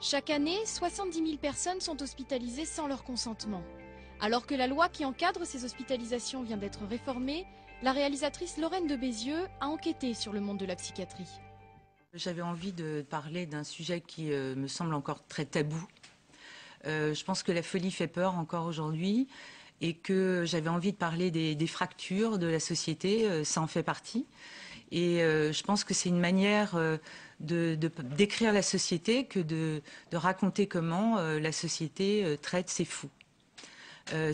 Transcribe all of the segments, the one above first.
Chaque année, 70 000 personnes sont hospitalisées sans leur consentement. Alors que la loi qui encadre ces hospitalisations vient d'être réformée, la réalisatrice Lorraine de Bézieux a enquêté sur le monde de la psychiatrie. J'avais envie de parler d'un sujet qui me semble encore très tabou. Je pense que la folie fait peur encore aujourd'hui et que j'avais envie de parler des fractures de la société, ça en fait partie. Et je pense que c'est une manière décrire la société que de raconter comment la société traite ses fous.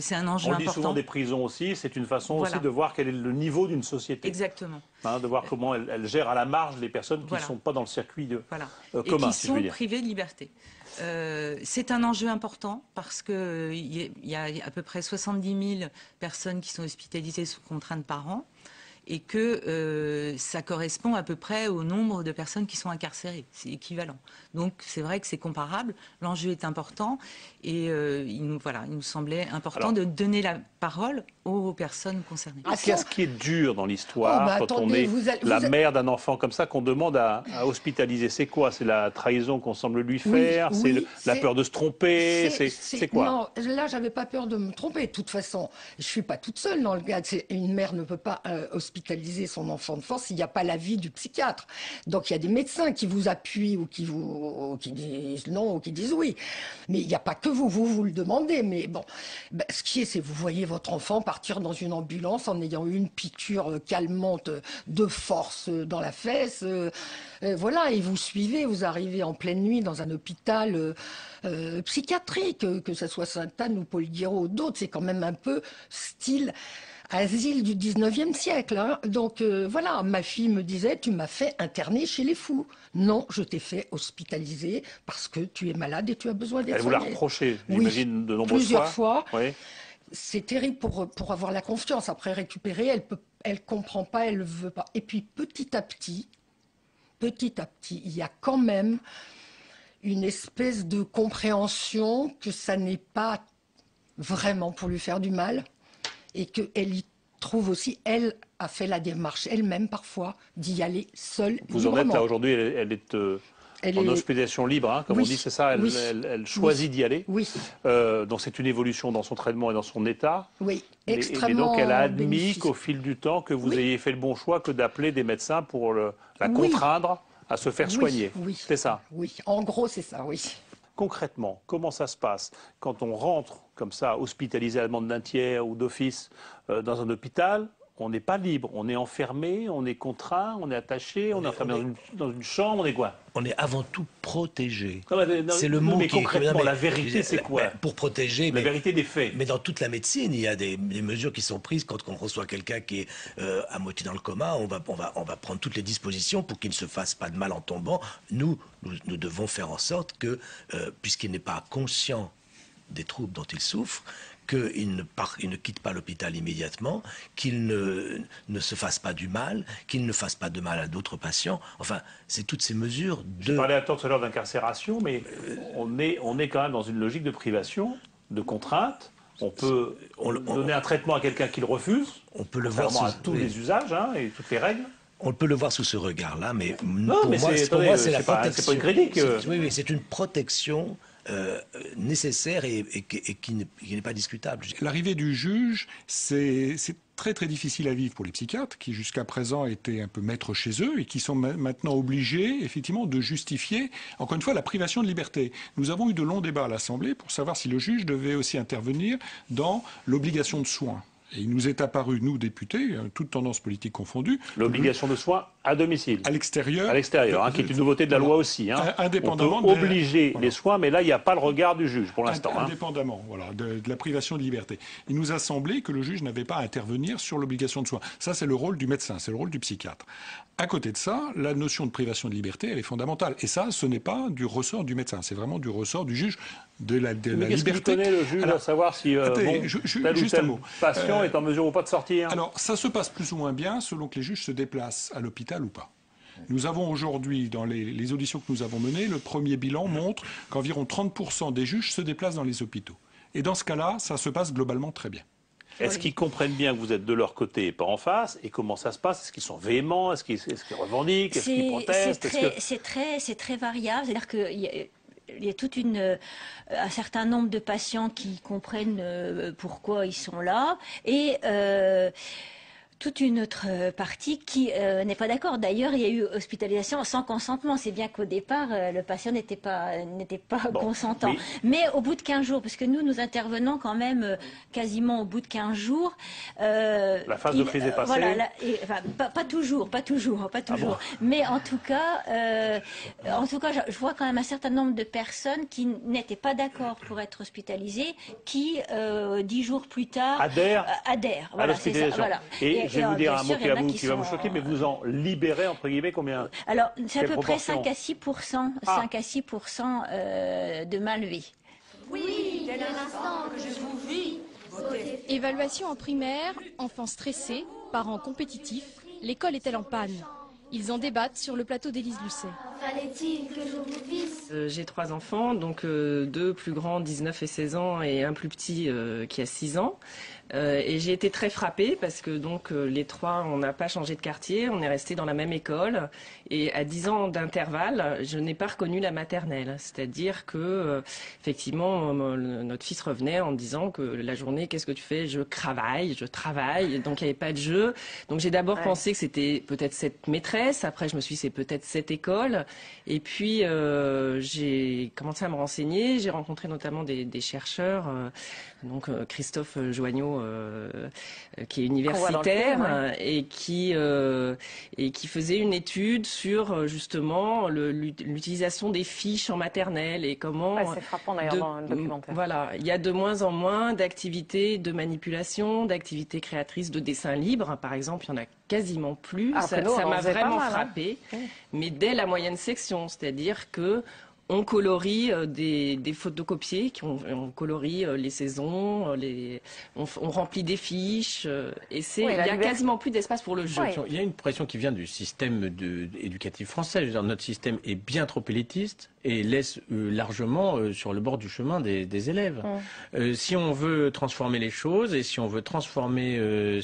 C'est un enjeu important. On dit souvent des prisons aussi, c'est une façon aussi de voir quel est le niveau d'une société. Exactement. Hein, de voir comment elle gère à la marge les personnes qui ne sont pas dans le circuit commun, et qui sont privées de liberté. C'est un enjeu important parce qu'il y a à peu près 70 000 personnes qui sont hospitalisées sous contrainte par an et que ça correspond à peu près au nombre de personnes qui sont incarcérées. C'est équivalent. Donc c'est vrai que c'est comparable, l'enjeu est important et il nous semblait important de donner la parole aux personnes concernées. Qu'est-ce qui est dur dans l'histoire quand on est la mère d'un enfant comme ça qu'on demande à hospitaliser? C'est quoi? C'est la trahison qu'on semble lui faire? La peur de se tromper? C'est quoi? Non, là j'avais pas peur de me tromper. De toute façon, je suis pas toute seule dans le cas. Une mère ne peut pas hospitaliser son enfant de force s'il n'y a pas l'avis du psychiatre. Donc il y a des médecins qui vous appuient ou qui disent non ou qui disent oui. Mais il n'y a pas que vous le demandez. Mais bon, ce qui est, c'est vous voyez votre enfant partir dans une ambulance en ayant eu une piqûre calmante de force dans la fesse. Voilà, et vous suivez, vous arrivez en pleine nuit dans un hôpital psychiatrique, que ce soit Sainte-Anne ou Paul Guiraud ou d'autres, c'est quand même un peu style asile du 19e siècle. Hein. Donc voilà, ma fille me disait, tu m'as fait interner chez les fous. Non, je t'ai fait hospitaliser parce que tu es malade et tu as besoin d'être soigné. Elle vous l'a reproché, j'imagine, de nombreuses plusieurs fois. Oui. C'est terrible pour avoir la confiance. Après récupérer, elle comprend pas, elle veut pas. Et puis petit à petit, il y a quand même une espèce de compréhension que ça n'est pas vraiment pour lui faire du mal et qu'elle y trouve aussi, elle a fait la démarche elle-même parfois d'y aller seule. Vous en êtes là aujourd'hui, elle est en hospitalisation libre, hein, comme on dit, c'est ça, elle choisit d'y aller. Oui. Donc c'est une évolution dans son traitement et dans son état. Oui, extrêmement. Et donc elle a admis qu'au fil du temps, que vous ayez fait le bon choix que d'appeler des médecins pour la contraindre à se faire soigner. Oui. C'est ça? Oui, en gros c'est ça, oui. Concrètement, comment ça se passe quand on rentre comme ça, hospitalisé à la demande d'un tiers ou d'office dans un hôpital? On n'est pas libre, on est enfermé, on est contraint, on est attaché, on est enfermé dans une chambre, on est quoi? On est avant tout protégé. C'est le mot qui est... concrètement, la vérité, c'est quoi? Pour protéger... La vérité des faits. Mais dans toute la médecine, il y a des mesures qui sont prises quand on reçoit quelqu'un qui est à moitié dans le coma. On va prendre toutes les dispositions pour qu'il ne se fasse pas de mal en tombant. Nous devons faire en sorte que, puisqu'il n'est pas conscient des troubles dont il souffre, qu'il ne quitte pas l'hôpital immédiatement, qu'il ne se fasse pas du mal, qu'il ne fasse pas de mal à d'autres patients. Enfin, c'est toutes ces mesures de... Je parlais à tort tout à l'heure d'incarcération, mais on est quand même dans une logique de privation, de contrainte. On peut donner un traitement à quelqu'un qui le refuse, on peut le voir à tous les usages et toutes les règles. On peut le voir sous ce regard-là, mais pour moi, c'est la protection. C'est pas une critique. Oui, c'est une protection nécessaire et qui n'est pas discutable. L'arrivée du juge, c'est très très difficile à vivre pour les psychiatres qui jusqu'à présent étaient un peu maîtres chez eux et qui sont maintenant obligés effectivement de justifier encore une fois la privation de liberté. Nous avons eu de longs débats à l'Assemblée pour savoir si le juge devait aussi intervenir dans l'obligation de soins. Et il nous est apparu, nous députés, toutes tendances politiques confondues... L'obligation de soins à domicile. À l'extérieur. À l'extérieur, qui est une nouveauté de la loi aussi. Indépendamment on peut obliger les soins, mais là, il n'y a pas le regard du juge pour l'instant. Indépendamment de la privation de liberté. Il nous a semblé que le juge n'avait pas à intervenir sur l'obligation de soins. Ça, c'est le rôle du médecin, c'est le rôle du psychiatre. À côté de ça, la notion de privation de liberté, elle est fondamentale. Et ça, ce n'est pas du ressort du médecin, c'est vraiment du ressort du juge de la liberté. Qu'est-ce qu'il connaît, le juge, à savoir si tel ou tel patient est en mesure ou pas de sortir? Alors, ça se passe plus ou moins bien selon que les juges se déplacent à l'hôpital ou pas. Nous avons aujourd'hui, dans les auditions que nous avons menées, le premier bilan montre qu'environ 30% des juges se déplacent dans les hôpitaux. Et dans ce cas-là, ça se passe globalement très bien. Est-ce qu'ils comprennent bien que vous êtes de leur côté et pas en face? Et comment ça se passe? Est-ce qu'ils sont véhéments? Est-ce qu'ils revendiquent? Est-ce qu'ils protestent? C'est très variable. C'est-à-dire que il y a un certain nombre de patients qui comprennent pourquoi ils sont là et toute une autre partie qui n'est pas d'accord. D'ailleurs, il y a eu hospitalisation sans consentement. C'est bien qu'au départ, le patient n'était pas consentant. Mais au bout de 15 jours, parce que nous intervenons quand même quasiment au bout de 15 jours. La phase de crise est passée. Voilà, pas toujours. Ah bon. Mais en tout cas, je vois quand même un certain nombre de personnes qui n'étaient pas d'accord pour être hospitalisées, qui 10 jours plus tard adhèrent. Voilà, c'est ça. Voilà. Et je vais vous dire un mot qui va vous choquer, mais vous en libérez, entre guillemets, combien? Alors, c'est à peu près 5 à 6%, 5 à 6% de mal vie. Oui, dès l'instant que je vous vis. Évaluation en primaire, enfants stressés, parents compétitifs, l'école est-elle en panne? Ils en débattent sur le plateau d'Élise Lucet. Fallait-il que je vous visse? J'ai 3 enfants, donc 2 plus grands, 19 et 16 ans, et un plus petit qui a 6 ans. Et j'ai été très frappée parce que donc les 3, on n'a pas changé de quartier, on est resté dans la même école. Et à 10 ans d'intervalle, je n'ai pas reconnu la maternelle. C'est-à-dire que, effectivement, notre fils revenait en disant que la journée, qu'est-ce que tu fais? Je travaille. Donc il n'y avait pas de jeu. Donc j'ai d'abord pensé que c'était peut-être cette maîtresse. Après, je me suis dit, c'est peut-être cette école. Et puis, j'ai commencé à me renseigner. J'ai rencontré notamment des chercheurs, donc Christophe Joignot, qui est universitaire et qui faisait une étude sur justement l'utilisation des fiches en maternelle et comment... c'est frappant d'ailleurs dans le documentaire. Voilà, il y a de moins en moins d'activités de manipulation, d'activités créatrices de dessin libre, par exemple, il y en a quasiment plus. Ça m'a vraiment frappée, mais dès la moyenne section, c'est-à-dire que on colorie des photocopiés, on colorie les saisons, on remplit des fiches, et il n'y a quasiment plus d'espace pour le jeu. Il y a une pression qui vient du système éducatif français. Je veux dire, notre système est bien trop élitiste et laisse largement sur le bord du chemin des élèves. Si on veut transformer les choses et si on veut transformer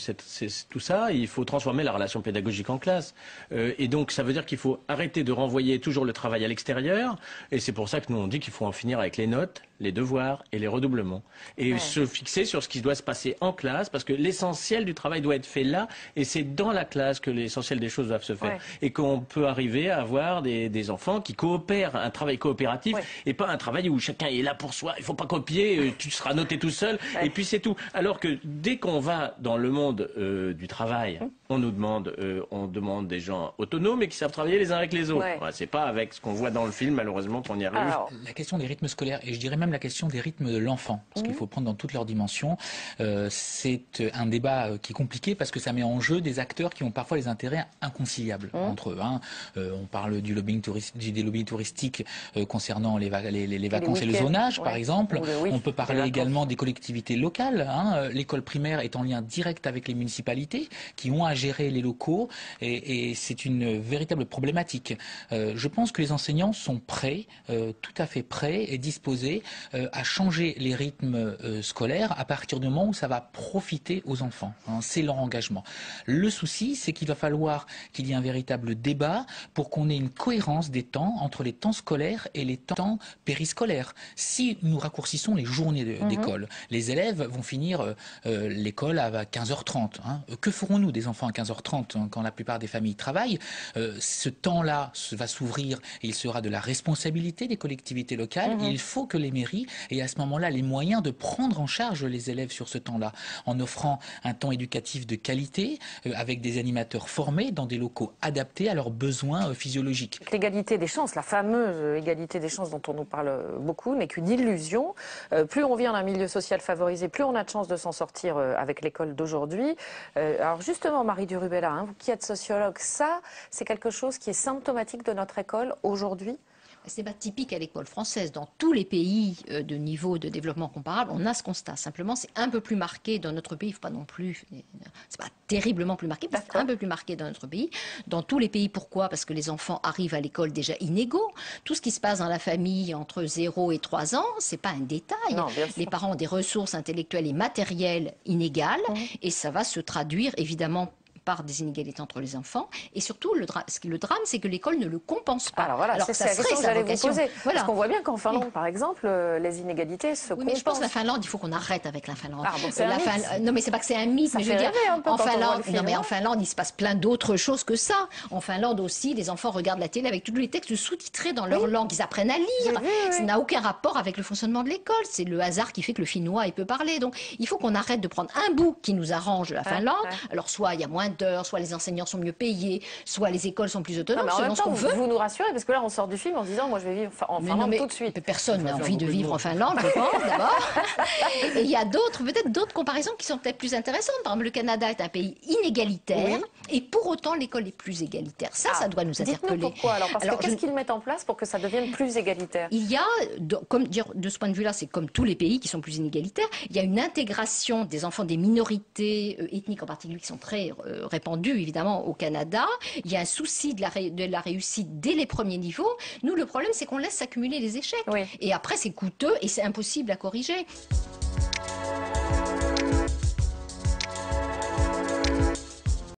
tout ça, il faut transformer la relation pédagogique en classe. Et donc, ça veut dire qu'il faut arrêter de renvoyer toujours le travail à l'extérieur. Et c'est pour ça que nous, on dit qu'il faut en finir avec les notes, les devoirs et les redoublements. Et se fixer sur ce qui doit se passer en classe, parce que l'essentiel du travail doit être fait là, et c'est dans la classe que l'essentiel des choses doivent se faire. Et qu'on peut arriver à avoir des enfants qui coopèrent, un travail coopératif, et pas un travail où chacun est là pour soi, il ne faut pas copier, tu seras noté tout seul, et puis c'est tout. Alors que dès qu'on va dans le monde du travail, on demande des gens autonomes et qui savent travailler les uns avec les autres. C'est pas avec ce qu'on voit dans le film, malheureusement, qu'on y arrive. Alors, la question des rythmes scolaires, et je dirais même la question des rythmes de l'enfant, parce qu'il faut prendre dans toutes leurs dimensions. C'est un débat qui est compliqué parce que ça met en jeu des acteurs qui ont parfois des intérêts inconciliables entre eux. On parle des lobbying touristiques concernant les vacances et le zonage, par exemple. On peut parler également des collectivités locales. L'école primaire est en lien direct avec les municipalités qui ont à gérer les locaux et c'est une véritable problématique. Je pense que les enseignants sont prêts, tout à fait prêts et disposés à changer les rythmes scolaires à partir du moment où ça va profiter aux enfants. C'est leur engagement. Le souci, c'est qu'il va falloir qu'il y ait un véritable débat pour qu'on ait une cohérence des temps entre les temps scolaires et les temps périscolaires. Si nous raccourcissons les journées d'école, les élèves vont finir l'école à 15h30. Que ferons-nous des enfants à 15h30 quand la plupart des familles travaillent? Ce temps-là va s'ouvrir et il sera de la responsabilité des collectivités locales. Et il faut que les mairies aient à ce moment-là les moyens de prendre en charge les élèves sur ce temps-là, en offrant un temps éducatif de qualité, avec des animateurs formés dans des locaux adaptés à leurs besoins physiologiques. L'égalité des chances, la fameuse égalité des chances dont on nous parle beaucoup, n'est qu'une illusion. Plus on vient d'un milieu social favorisé, plus on a de chances de s'en sortir avec l'école d'aujourd'hui. Alors justement, Marie Durubella, vous qui êtes sociologue, ça, c'est quelque chose qui est symptomatique de notre école aujourd'hui? C'est pas typique à l'école française. Dans tous les pays de niveau de développement comparable, on a ce constat. Simplement, c'est un peu plus marqué dans notre pays. Il ne faut pas non plus... C'est pas terriblement plus marqué, mais c'est un peu plus marqué dans notre pays. Dans tous les pays, pourquoi? Parce que les enfants arrivent à l'école déjà inégaux. Tout ce qui se passe dans la famille entre 0 et 3 ans, c'est pas un détail. Non, les parents ont des ressources intellectuelles et matérielles inégales. Et ça va se traduire, évidemment, part des inégalités entre les enfants. Et surtout, le drame, c'est que l'école ne le compense pas. Alors voilà, c'est la question que j'allais vous poser. Voilà. Parce qu'on voit bien qu'en Finlande, par exemple, les inégalités se compensent. Mais je pense que la Finlande, il faut qu'on arrête avec la Finlande. Ah, bon, c'est un mythe. Non, mais c'est pas que c'est un mythe, mais je veux dire, en Finlande, il se passe plein d'autres choses que ça. En Finlande aussi, les enfants regardent la télé avec tous les textes sous-titrés dans leur langue. Ils apprennent à lire. Ça n'a aucun rapport avec le fonctionnement de l'école. C'est le hasard qui fait que le finnois, il peut parler. Donc, il faut qu'on arrête de prendre un bout qui nous arrange la Finlande. Alors, soit il y a moins d'heures, soit les enseignants sont mieux payés, soit les écoles sont plus autonomes, selon ce qu'on veut. Vous nous rassurez, parce que là, on sort du film en se disant, moi, je vais vivre en Finlande tout de suite. Personne n'a envie de vivre en Finlande, je pense, d'abord. Et il y a peut-être d'autres comparaisons qui sont peut-être plus intéressantes. Par exemple, le Canada est un pays inégalitaire, et pour autant, l'école est plus égalitaire. Ça doit nous interpeller. Dites-nous pourquoi, alors, parce que qu'est-ce qu'ils mettent en place pour que ça devienne plus égalitaire? Il y a, de ce point de vue-là, c'est comme tous les pays qui sont plus inégalitaires, il y a une intégration des enfants des minorités ethniques en particulier qui sont très répandues, évidemment, au Canada. Il y a un souci de la réussite dès les premiers niveaux. Nous, le problème, c'est qu'on laisse s'accumuler les échecs. Et après, c'est coûteux et c'est impossible à corriger.